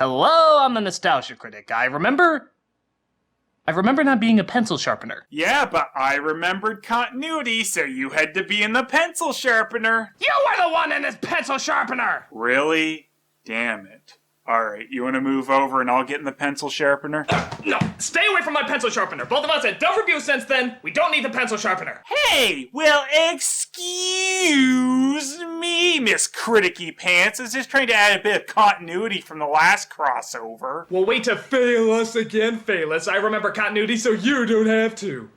Hello, I'm the nostalgia critic. I remember not being a pencil sharpener. Yeah, but I remembered continuity, so you had to be in the pencil sharpener. You were the one in this pencil sharpener! Really? Damn it. Alright, you want to move over and I'll get in the pencil sharpener? No, stay away from my pencil sharpener. Both of us had done reviews since then. We don't need the pencil sharpener. Hey, well, excuse me, Miss Criticky Pants. I was just trying to add a bit of continuity from the last crossover. Well, wait to fail us again, Phelous. I remember continuity, so you don't have to.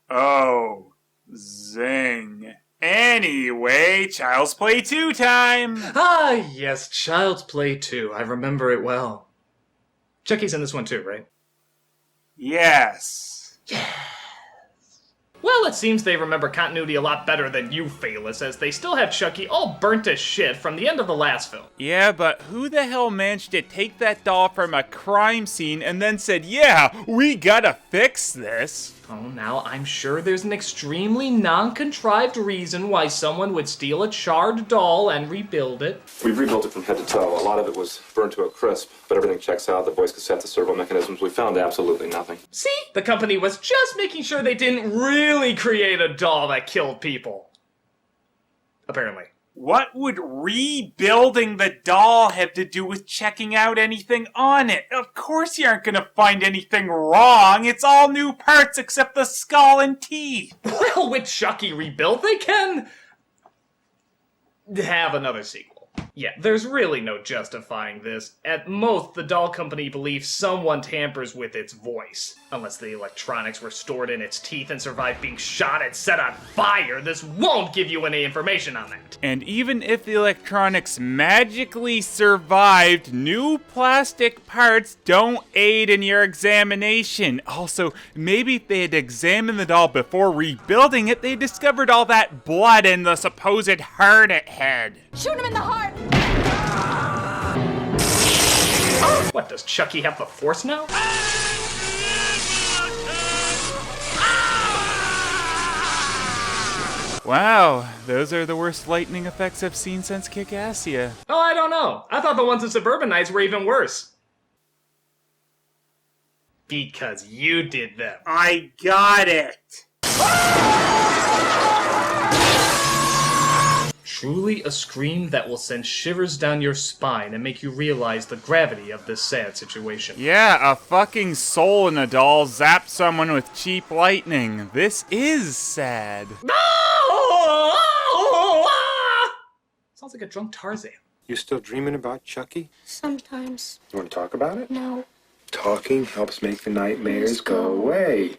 Oh, zing. Anyway, Child's Play 2 time! Ah, yes, Child's Play 2. I remember it well. Chucky's in this one too, right? Yes. Well, it seems they remember continuity a lot better than you, Phelous, as they still have Chucky all burnt to shit from the end of the last film. Yeah, but who the hell managed to take that doll from a crime scene and then said, yeah, we gotta fix this? Oh, now, I'm sure there's an extremely non-contrived reason why someone would steal a charred doll and rebuild it. We rebuilt it from head to toe. A lot of it was burned to a crisp, but everything checks out. The voice cassette, the servo mechanisms, we found absolutely nothing. See? The company was just making sure they didn't really create a doll that killed people. Apparently. What would rebuilding the doll have to do with checking out anything on it? Of course you aren't gonna find anything wrong. It's all new parts except the skull and teeth. Well, with Chucky rebuilt, they can have another sequel. Yeah, there's really no justifying this. At most, the doll company believes someone tampers with its voice. Unless the electronics were stored in its teeth and survived being shot and set on fire, this won't give you any information on that. And even if the electronics magically survived, new plastic parts don't aid in your examination. Also, maybe if they had examined the doll before rebuilding it, they discovered all that blood and the supposed heart it had. Shoot him in the heart! What, does Chucky have the Force now? Wow, those are the worst lightning effects I've seen since Kick-Assia. Oh, I don't know. I thought the ones in Suburban Nights were even worse. Because you did them. I got it! Truly a scream that will send shivers down your spine and make you realize the gravity of this sad situation. Yeah, a fucking soul in a doll zapped someone with cheap lightning. This is sad. Sounds like a drunk Tarzan. You still dreaming about Chucky? Sometimes. You want to talk about it? No. Talking helps make the nightmares go away.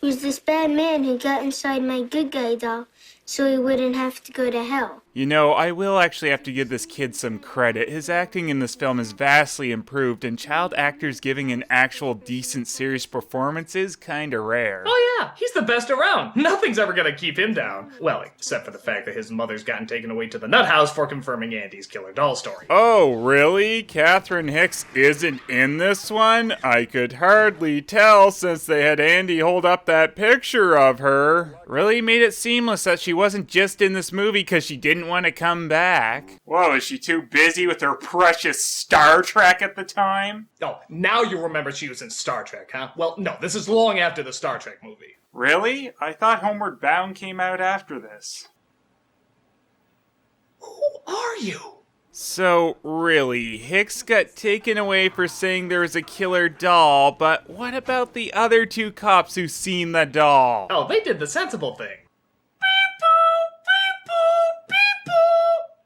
He was this bad man who got inside my good guy doll so he wouldn't have to go to hell. You know, I will actually have to give this kid some credit. His acting in this film is vastly improved, and child actors giving an actual decent serious performance is kinda rare. Oh yeah, he's the best around. Nothing's ever gonna keep him down. Well, except for the fact that his mother's gotten taken away to the nut house for confirming Andy's killer doll story. Oh, really? Catherine Hicks isn't in this one? I could hardly tell since they had Andy hold up that picture of her. Really made it seamless that she wasn't just in this movie because she didn't want to come back. Whoa, is she too busy with her precious Star Trek at the time? Oh, now you remember she was in Star Trek, huh? Well, no, this is long after the Star Trek movie. Really? I thought Homeward Bound came out after this. Who are you? So, really, Hicks got taken away for saying there was a killer doll, but what about the other two cops who seen the doll? Oh, they did the sensible thing.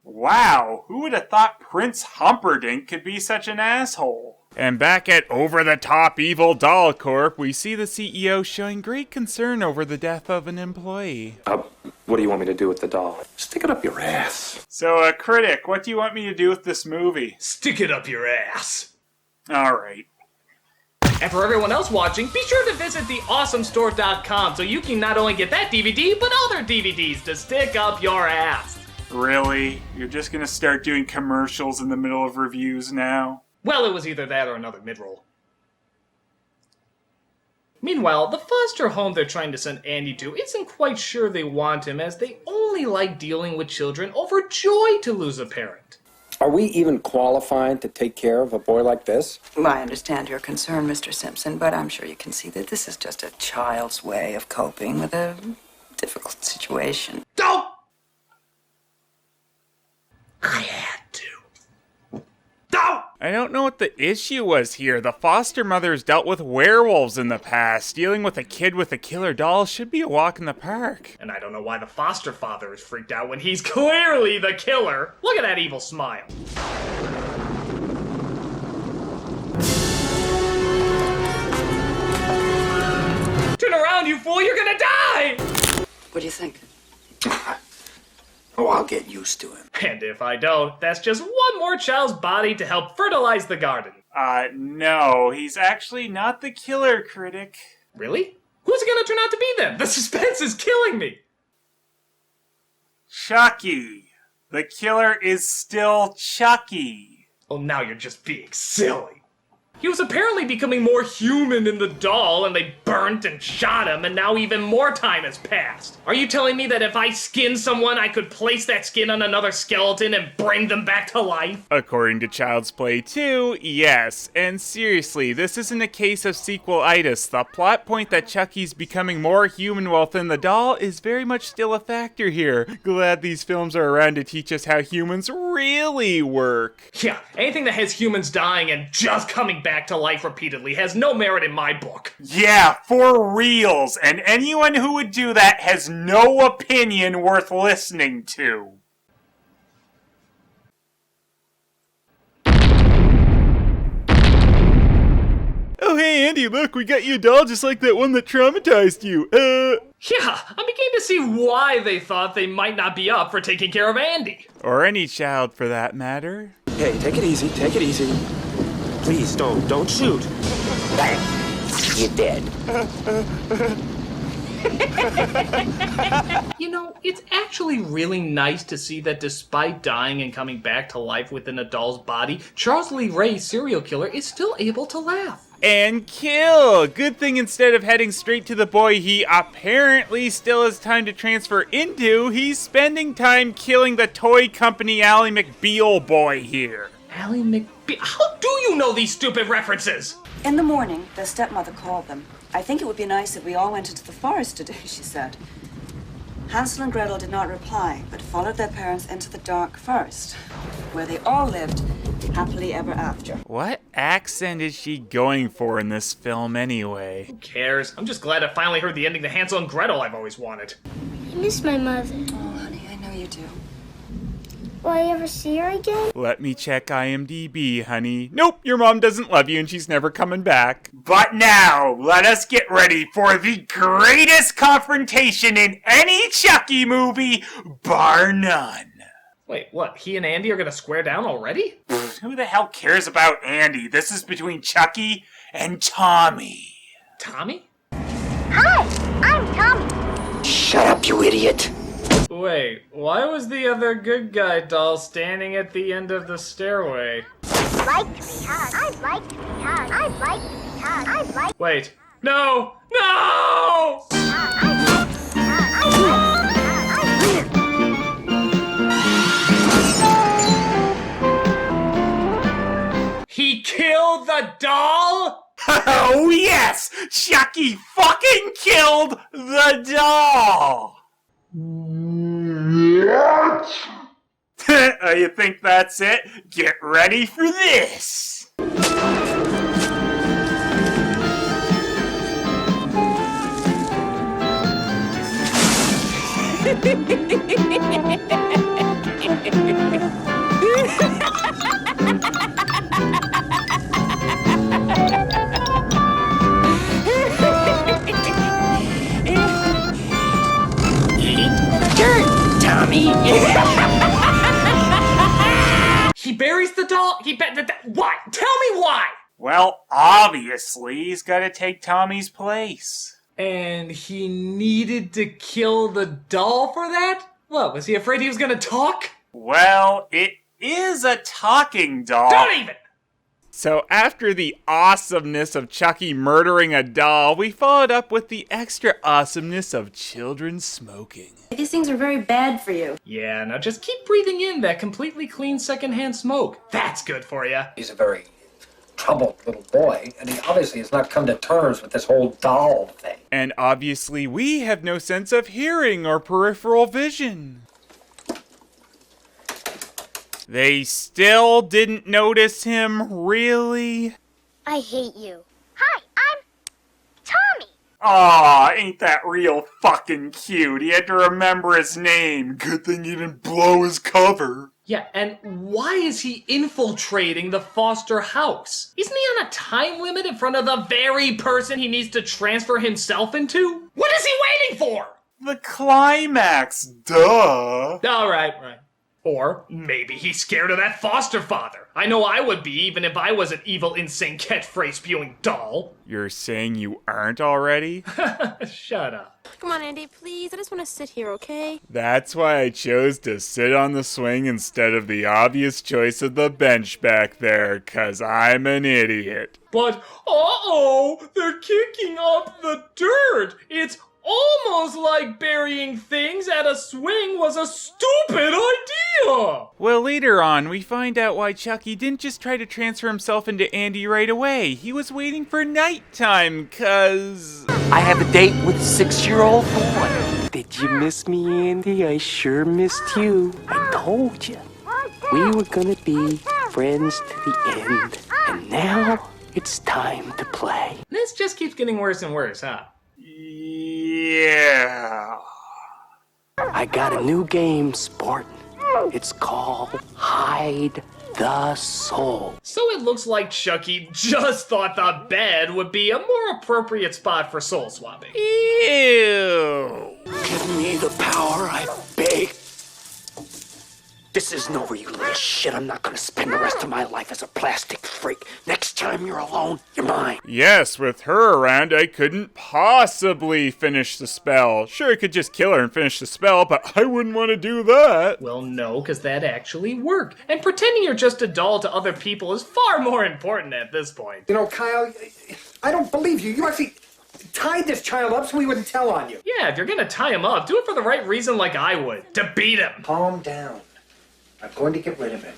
Wow, who would have thought Prince Humperdinck could be such an asshole? And back at Over the Top Evil Doll Corp, we see the CEO showing great concern over the death of an employee. What do you want me to do with the doll? Stick it up your ass. So, critic, what do you want me to do with this movie? Stick it up your ass. Alright. And for everyone else watching, be sure to visit theawesomestore.com so you can not only get that DVD, but other DVDs to stick up your ass. Really? You're just gonna start doing commercials in the middle of reviews now? Well, it was either that or another mid-roll. Meanwhile, the foster home they're trying to send Andy to isn't quite sure they want him, as they only like dealing with children overjoyed to lose a parent. Are we even qualified to take care of a boy like this? Well, I understand your concern, Mr. Simpson, but I'm sure you can see that this is just a child's way of coping with a difficult situation. Don't! I had to. Don't! I don't know what the issue was here. The foster mothers dealt with werewolves in the past. Dealing with a kid with a killer doll should be a walk in the park. And I don't know why the foster father is freaked out when he's clearly the killer. Look at that evil smile. Turn around, you fool, you're gonna die! What do you think? Oh, I'll get used to him. And if I don't, that's just one more child's body to help fertilize the garden. No, he's actually not the killer, critic. Really? Who's it gonna turn out to be then? The suspense is killing me! Chucky. The killer is still Chucky. Oh, now you're just being silly. He was apparently becoming more human in the doll, and they burnt and shot him, and now even more time has passed. Are you telling me that if I skinned someone, I could place that skin on another skeleton and bring them back to life? According to Child's Play 2, yes. And seriously, this isn't a case of sequelitis. The plot point that Chucky's becoming more human within the doll is very much still a factor here. Glad these films are around to teach us how humans really work. Yeah, anything that has humans dying and just coming back to life repeatedly has no merit in my book. Yeah, for reals. And anyone who would do that has no opinion worth listening to. Oh, hey, Andy, look, we got you a doll just like that one that traumatized you. Yeah, I'm beginning to see why they thought they might not be up for taking care of Andy. Or any child, for that matter. Hey, take it easy, take it easy. Please, don't shoot. You're dead. You know, it's actually really nice to see that despite dying and coming back to life within a doll's body, Charles Lee Ray's serial killer is still able to laugh. And kill! Good thing instead of heading straight to the boy he apparently still has time to transfer into, he's spending time killing the toy company Ally McBeal boy here. Ally McBeal? How do you know these stupid references? In the morning, their stepmother called them. I think it would be nice if we all went into the forest today, she said. Hansel and Gretel did not reply, but followed their parents into the dark forest, where they all lived happily ever after. What accent is she going for in this film anyway? Who cares? I'm just glad I finally heard the ending to Hansel and Gretel I've always wanted. I miss my mother. Oh, honey, I know you do. Will I ever see her again? Let me check IMDb, honey. Nope, your mom doesn't love you and she's never coming back. But now, let us get ready for the greatest confrontation in any Chucky movie, bar none. Wait, what? He and Andy are gonna square down already? Who the hell cares about Andy? This is between Chucky and Tommy. Tommy? Hi, I'm Tommy. Shut up, you idiot. Wait, why was the other good guy doll standing at the end of the stairway? I'd like to be hugged. I'd like to be hugged. I'd like to be hugged. I'd like Wait. No! No! He killed the doll? Oh yes! Chucky fucking killed the doll! What? You think that's it? Get ready for this! He buries the doll? Why? Tell me why! Well, obviously, he's gotta take Tommy's place. And he needed to kill the doll for that? What, was he afraid he was gonna talk? Well, it is a talking doll. Don't even! So after the awesomeness of Chucky murdering a doll, we followed up with the extra awesomeness of children smoking. These things are very bad for you. Yeah, now just keep breathing in that completely clean secondhand smoke. That's good for you. He's a very troubled little boy, and he obviously has not come to terms with this whole doll thing. And obviously we have no sense of hearing or peripheral vision. They still didn't notice him, really? I hate you. Hi, I'm Tommy. Aw, ain't that real fucking cute? He had to remember his name. Good thing he didn't blow his cover. Yeah, and why is he infiltrating the Foster house? Isn't he on a time limit in front of the very person he needs to transfer himself into? What is he waiting for? The climax, duh. Alright, right. Or maybe he's scared of that foster father. I know I would be, even if I was an evil, insane catchphrase spewing doll. You're saying you aren't already? Shut up. Come on, Andy, please. I just want to sit here, okay? That's why I chose to sit on the swing instead of the obvious choice of the bench back there, 'cause I'm an idiot. But, uh-oh, they're kicking up the dirt. It's almost like burying things at a swing was a stupid idea! Well, later on, we find out why Chucky didn't just try to transfer himself into Andy right away. He was waiting for nighttime, 'cause... I have a date with a 6-year-old boy. Did you miss me, Andy? I sure missed you. I told you. We were gonna be friends to the end. And now, it's time to play. This just keeps getting worse and worse, huh? Yeah... I got a new game, Spartan. It's called Hide the Soul. So it looks like Chucky just thought the bed would be a more appropriate spot for soul swapping. Ew... Give me the power, I beg. This isn't over, you little shit. I'm not gonna spend the rest of my life as a plastic freak. Next time you're alone, you're mine. Yes, with her around, I couldn't possibly finish the spell. Sure, I could just kill her and finish the spell, but I wouldn't want to do that. Well, no, because that actually worked. And pretending you're just a doll to other people is far more important at this point. You know, Kyle, I don't believe you. You actually tied this child up so we wouldn't tell on you. Yeah, if you're gonna tie him up, do it for the right reason like I would. To beat him. Calm down. I'm going to get rid of him.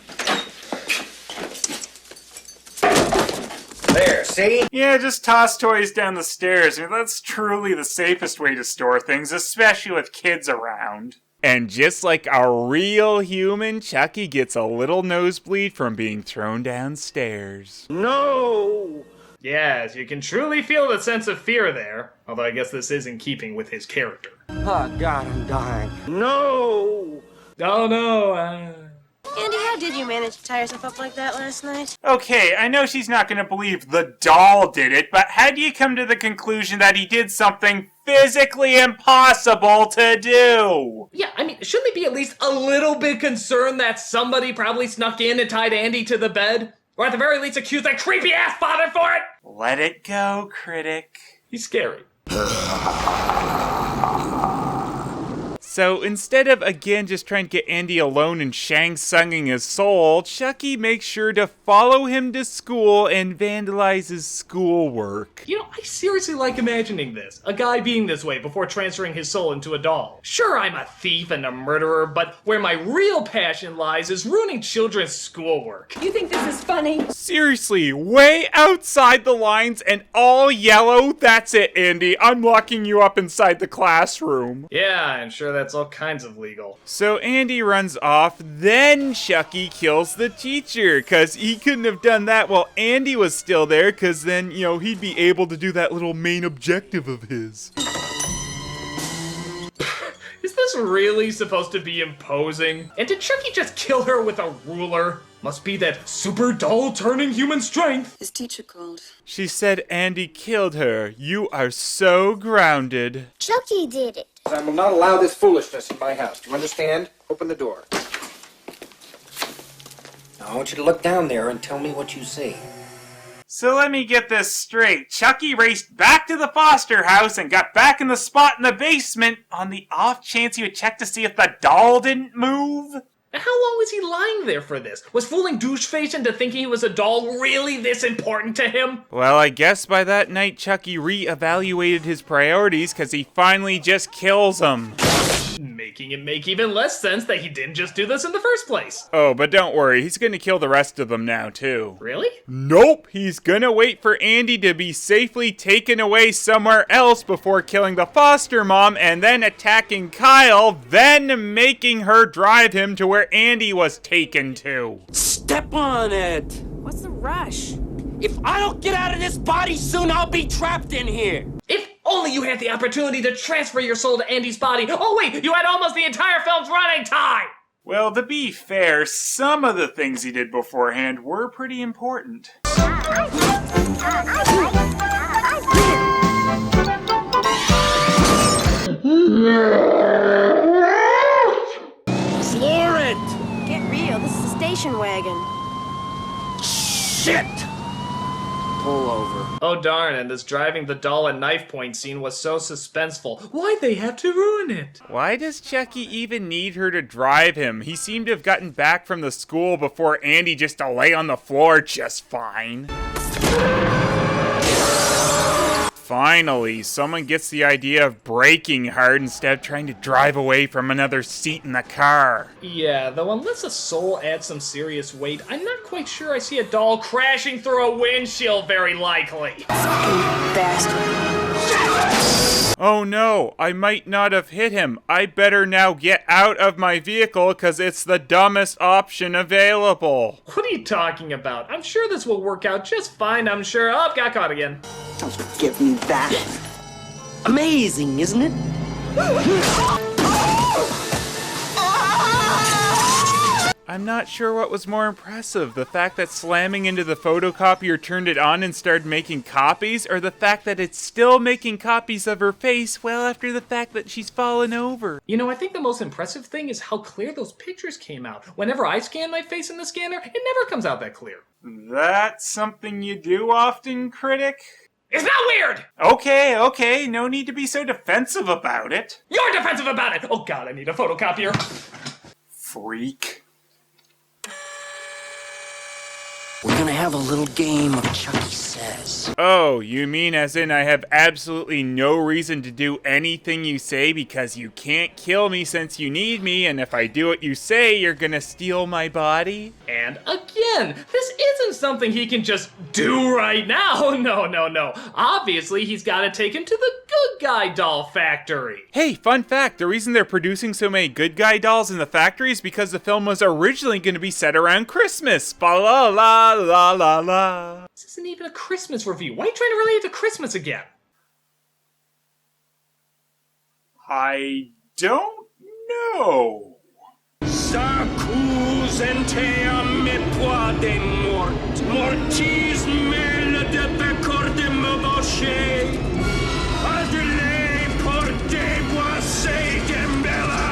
There, see? Yeah, just toss toys down the stairs. I mean, that's truly the safest way to store things, especially with kids around. And just like a real human, Chucky gets a little nosebleed from being thrown downstairs. No! Yes, you can truly feel the sense of fear there. Although I guess this is in keeping with his character. Oh, God, I'm dying. No! Oh no, Andy, how did you manage to tie yourself up like that last night? Okay, I know she's not going to believe the doll did it, but how do you come to the conclusion that he did something physically impossible to do? Yeah, I mean, shouldn't they be at least a little bit concerned that somebody probably snuck in and tied Andy to the bed? Or at the very least accuse that creepy-ass father for it? Let it go, critic. He's scary. So instead of again just trying to get Andy alone and Shang Tsunging his soul, Chucky makes sure to follow him to school and vandalize his schoolwork. You know, I seriously like imagining this. A guy being this way before transferring his soul into a doll. Sure, I'm a thief and a murderer, but where my real passion lies is ruining children's schoolwork. You think this is funny? Seriously, way outside the lines and all yellow? That's it, Andy. I'm locking you up inside the classroom. Yeah, I'm sure that's all kinds of legal. So Andy runs off, then Chucky kills the teacher, because he couldn't have done that while Andy was still there, because then, you know, he'd be able to do that little main objective of his. Is this really supposed to be imposing? And did Chucky just kill her with a ruler? Must be that super doll turning human strength. His teacher called. She said Andy killed her. You are so grounded. Chucky did it. I will not allow this foolishness in my house. Do you understand? Open the door. Now, I want you to look down there and tell me what you see. So let me get this straight. Chucky raced back to the Foster house and got back in the spot in the basement on the off chance he would check to see if the doll didn't move? How long was he lying there for this? Was fooling Doucheface into thinking he was a doll really this important to him? Well, I guess by that night, Chucky re-evaluated his priorities because he finally just kills him. Making it make even less sense that he didn't just do this in the first place. Oh, but don't worry, he's gonna kill the rest of them now, too. Really? Nope, he's gonna wait for Andy to be safely taken away somewhere else before killing the foster mom and then attacking Kyle, then making her drive him to where Andy was taken to. Step on it! What's the rush? If I don't get out of this body soon, I'll be trapped in here! If only you had the opportunity to transfer your soul to Andy's body. Oh wait, you had almost the entire film's running time! Well, to be fair, some of the things he did beforehand were pretty important. Floor it! Get real, this is a station wagon. Shit! Pull over. Oh darn, and this driving the doll at knife point scene was so suspenseful. Why'd they have to ruin it? Why does Chucky even need her to drive him? He seemed to have gotten back from the school before Andy just to lay on the floor just fine. Finally, someone gets the idea of braking hard instead of trying to drive away from another seat in the car. Yeah, though unless a soul adds some serious weight, I'm not quite sure I see a doll crashing through a windshield very likely. Bastard. Oh no, I might not have hit him. I better now get out of my vehicle because it's the dumbest option available. What are you talking about? I'm sure this will work out just fine, I'm sure. Oh, got caught again. Don't give me that. Amazing, isn't it? I'm not sure what was more impressive, the fact that slamming into the photocopier turned it on and started making copies, or the fact that it's still making copies of her face well after the fact that she's fallen over. You know, I think the most impressive thing is how clear those pictures came out. Whenever I scan my face in the scanner, it never comes out that clear. That's something you do often, critic? It's not weird! Okay, no need to be so defensive about it. You're defensive about it! Oh god, I need a photocopier. Freak. We're gonna have a little game of Chucky Says. Oh, you mean as in I have absolutely no reason to do anything you say because you can't kill me since you need me, and if I do what you say, you're gonna steal my body? And again, this isn't something he can just do right now. No. Obviously, he's gotta take him to the good guy doll factory. Hey, fun fact, the reason they're producing so many good guy dolls in the factory is because the film was originally gonna be set around Christmas. Ba la la la la. This isn't even a Christmas review. Why are you trying to relate it to Christmas again? I don't know. S'accusentea me poate mort. Mortis mele de pecorde me boche. Adele porte boise gembella.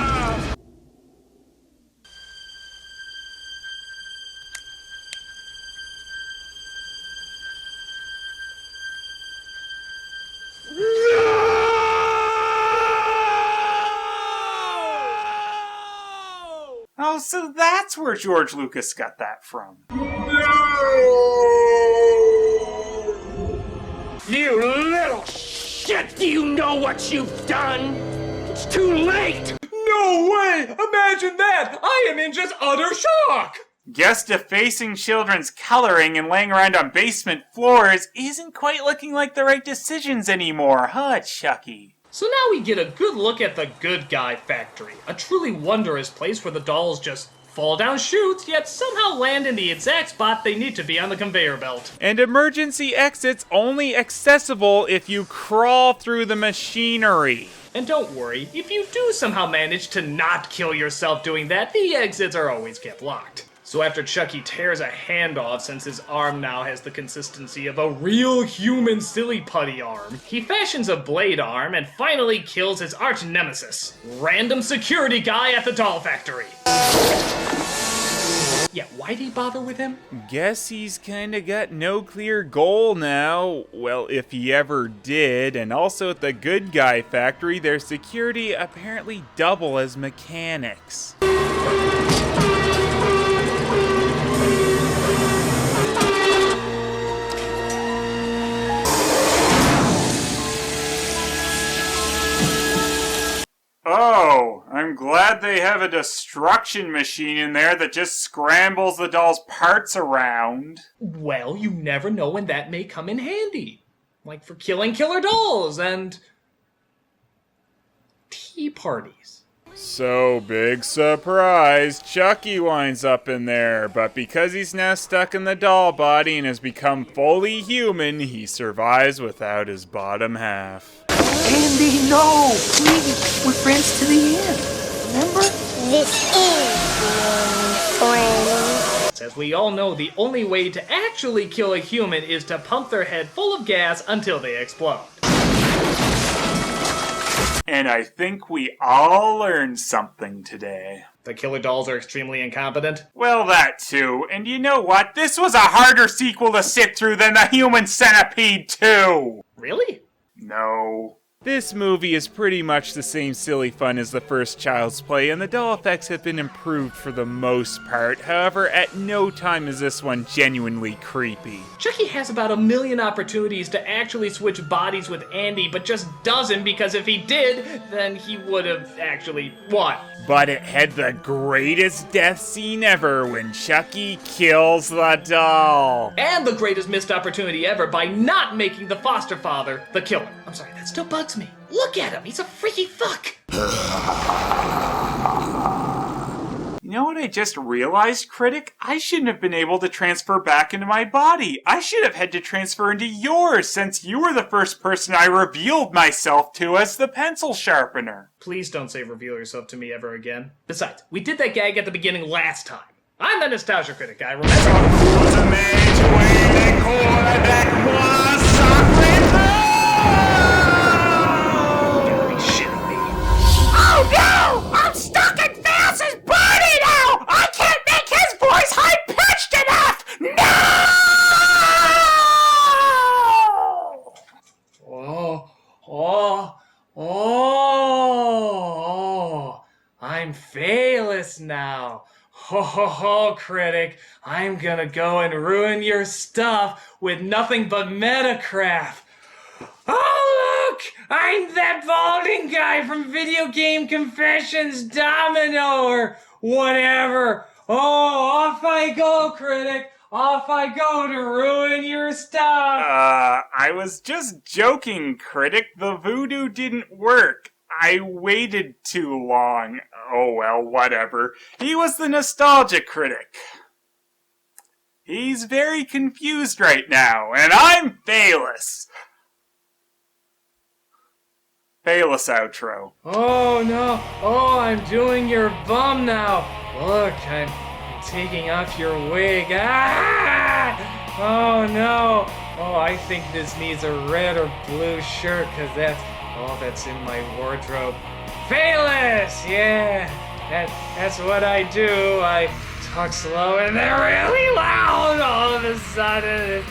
Oh, so that's where George Lucas got that from. You little shit! Do you know what you've done? It's too late! No way! Imagine that! I am in just utter shock! Guess defacing children's coloring and laying around on basement floors isn't quite looking like the right decisions anymore, huh, Chucky? So now we get a good look at the Good Guy Factory, a truly wondrous place where the dolls just fall down chutes, yet somehow land in the exact spot they need to be on the conveyor belt. And emergency exits only accessible if you crawl through the machinery. And don't worry, if you do somehow manage to not kill yourself doing that, the exits are always kept locked. So after Chucky tears a hand off since his arm now has the consistency of a real human silly putty arm, he fashions a blade arm and finally kills his arch nemesis, random security guy at the doll factory. Yeah, why'd he bother with him? Guess he's kinda got no clear goal now. Well, if he ever did. And also at the Good Guy Factory, their security apparently double as mechanics. they have a destruction machine in there that just scrambles the doll's parts around. Well, you never know when that may come in handy. Like for killing killer dolls and tea parties. So, big surprise, Chucky winds up in there, but because he's now stuck in the doll body and has become fully human, he survives without his bottom half. Andy, no! Please! We're friends to the end. Remember? This is being friends. As we all know, the only way to actually kill a human is to pump their head full of gas until they explode. And I think we all learned something today. The killer dolls are extremely incompetent. Well, that too. And you know what? This was a harder sequel to sit through than The Human Centipede 2! Really? No. This movie is pretty much the same silly fun as the first Child's Play, and the doll effects have been improved for the most part. However, at no time is this one genuinely creepy. Chucky has about 1 million opportunities to actually switch bodies with Andy, but just doesn't because if he did, then he would have actually won. But it had the greatest death scene ever when Chucky kills the doll. And the greatest missed opportunity ever by not making the foster father the killer. I'm sorry, that still bugs me. Look at him, he's a freaky fuck. You know what I just realized, Critic? I shouldn't have been able to transfer back into my body. I should have had to transfer into yours, since you were the first person I revealed myself to as the pencil sharpener. Please don't say reveal yourself to me ever again. Besides, we did that gag at the beginning last time. I'm the nostalgia critic, I remember. Was a man to win a core that was suffering. You gotta be shitting me. Oh no! I'm stuck in Phelous's body now! I can't make his voice high-pitched enough! No! I'm Phelous now. Ho ho ho, critic. I'm gonna go and ruin your stuff with nothing but metacraft. Oh, look! I'm that balding guy from Video Game Confessions Domino or whatever. Oh, off I go, critic. Off I go to ruin your stuff. I was just joking, Critic. The voodoo didn't work. I waited too long. Oh well, whatever. He was the nostalgia critic. He's very confused right now, and I'm Phelous. Phelous outro. Oh no, oh, I'm doing your bum now. Look, I'm taking off your wig. Ah! Oh no. Oh, I think this needs a red or blue shirt, cause that's in my wardrobe. Phelous! Yeah, that's what I do. I talk slow and they're really loud all of a sudden.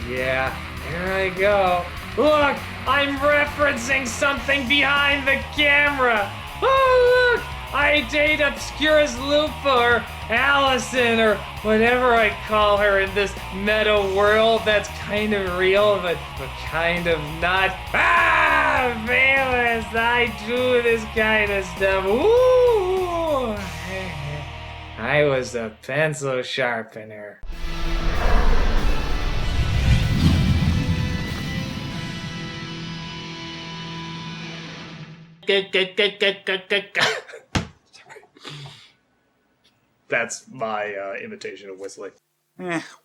Yeah, here I go. Look, I'm referencing something behind the camera. Oh, look, I date Obscurus Lupa or Allison or whatever I call her in this meta world that's kind of real but kind of not. Ah, Phelous, I do this kind of stuff. Ooh, I was a pencil sharpener. That's my imitation of whistling.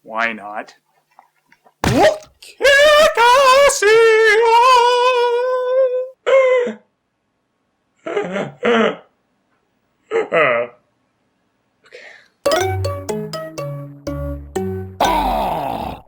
Why not? Kick-ass